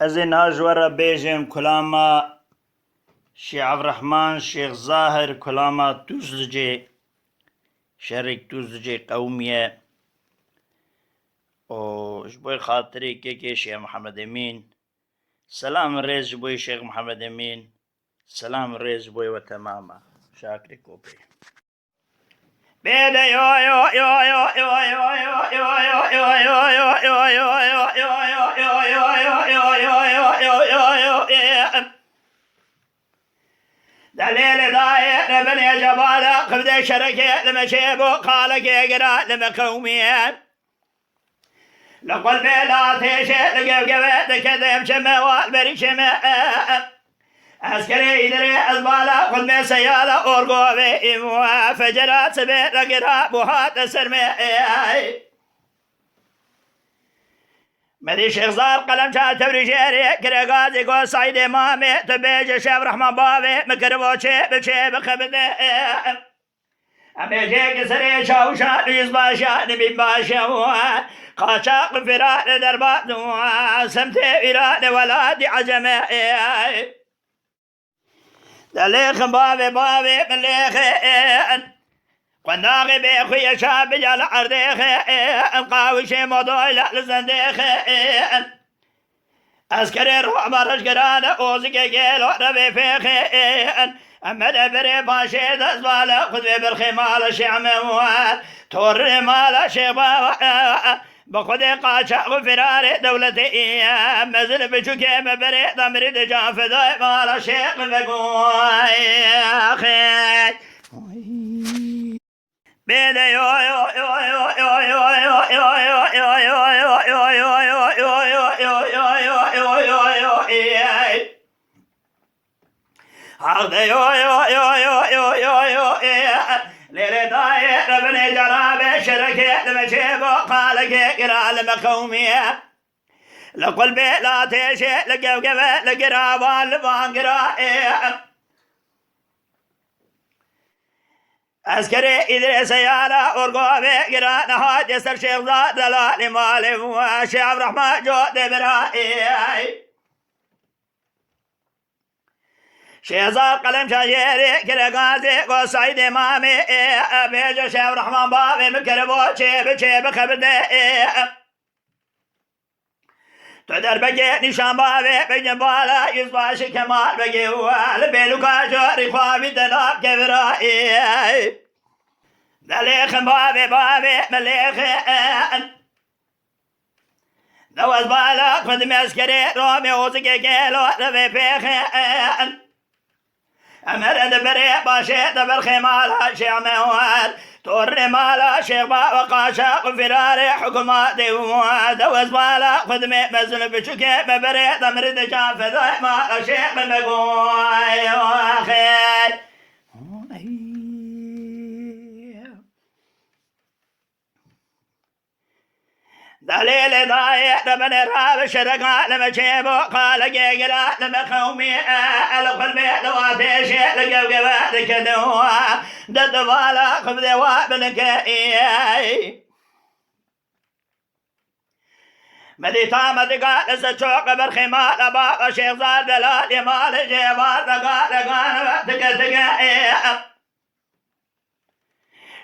Ez ê najwara bêjim kulama Şêx Evreḥman Şêx Zahir kulama Tuzlicê şerek Tuzlicê qewmî ye û ji bo xatirê kêkê Şêx Mihemed Emîn selam rêz ji bo Şêx Mihemed Emîn selam rêz ji bo we temam e. Şakirê kopê bêde yo yo yo yo yo yo yo yo yo yo yo yo yo yo دليل ضايع لبني جبالة خبدي شركة لما شيبو خالق يقرا لما قومية لقل بلا تيشي لقب قبت كذب شمع والبري شمع عسكري يدري أزبالة خذ من سيالة أورقوبي إموا فجرات سبيل لقرا بوهات السرمي مدي شيخ زار قلم شاد تبريجيري كرقازي قو سعيد امامي تبيج شيخ رحمن بابي مكربو شيب شيب خبده امي جيك سري شاوشا ليز باشا نبي باشا قاشاق فراد دربات سمتي إراد ولادي عجمي دليخ بابي بابي مليخ قناغي بيخوي شاب جال عرديخ القاوشي موضوع لزنديخ عسكري روح مرش قرانة اوزقي قيلو ربي فيخ اما دبري باشي دزبالة خذ بالخمال شعموال تور مال شباب بخذي قاشا وفراري دولتي مزل بشوكي مبري ضمري دجان فضاي مال شيخ بقوي اخي بيدي يو يو يو يو يو يو يو يو يو يو يو يو يو يو يو هذا يو يو يو يو يو يو يو ليلة داية ربني جرابي شركي لمشيبو قالك قرا لمقومية لقلبي لا تيشي لقوقبة لقرا والبانقرا عسكري إدريس يالا أورقوبي قرا نهاد يسر شيخ زاد دلالي مالي شيخ عبدالرحمن جود برائي شيخ زاد قلم شاجيري كرا قازي قو سعيد امامي بيجو شيخ عبدالرحمن بابي مكربو شيب خبده تدر بقي نشان بابي بجن بالا يزباشي كمال بقي وال بيلوكا جوري خوابي دلاب كبرائي دليخ بابي مليخ دوز بالا خد مسكري رومي وزقي قيلو ربي فيخ أمر دبري باشي دبر خمالا شيخ موال تور مالا شيخ بابا قاشا وفراري حكومة دوز بالا خدمي مزل بشوكي مبري دمر دجان فضاي مالا شيخ مقوي واخي دليل ضايع لمن راب شرقا لما شيبو قال قيقلا لما قومي القلبي دواتيشي لقوقبات كدوا دد بالا خبذي وابنك مدي تامد قال سجوق برخمال بابا شيخ زاد دلال مال جيبات قال تقا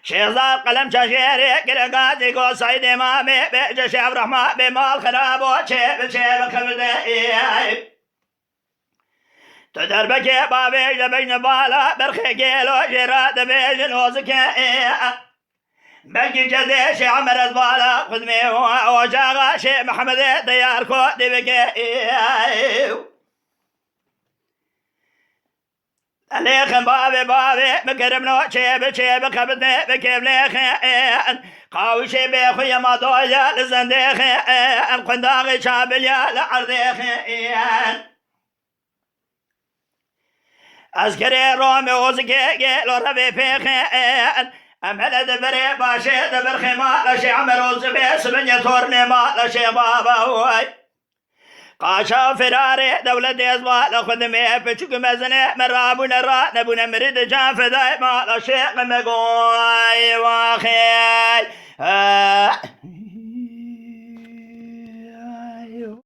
شيخ زاد قلم شاشيري قرقازي قو سعيد امامي بيجا شيخ عبدالرحمن بمال خراب وشيب خبده تدر بكي بابي لبين بالا برخي قيلو جراد بيجن وزكي بقي جدي شيخ عمر الزبالا خدمي وجاغا شيخ محمد ديار كودي بكي ليخن بابي مكرمنو شيب خبدني بكيف ليخن قاوشي بيخويا ما دويا لزنديخن قنداغي شابليا لعرضيخن عسكري رومي وزكي قيلو ربي فيخن أمهل دبري باشي دبر خمال شي عمر وزبي سبنيا تورني مال شي بابا هوي قاشا فراري دولة يزوال خدمي بشك مزني مرابو نرا نبونا مرد جان فداي مال شيخ مقوي واخي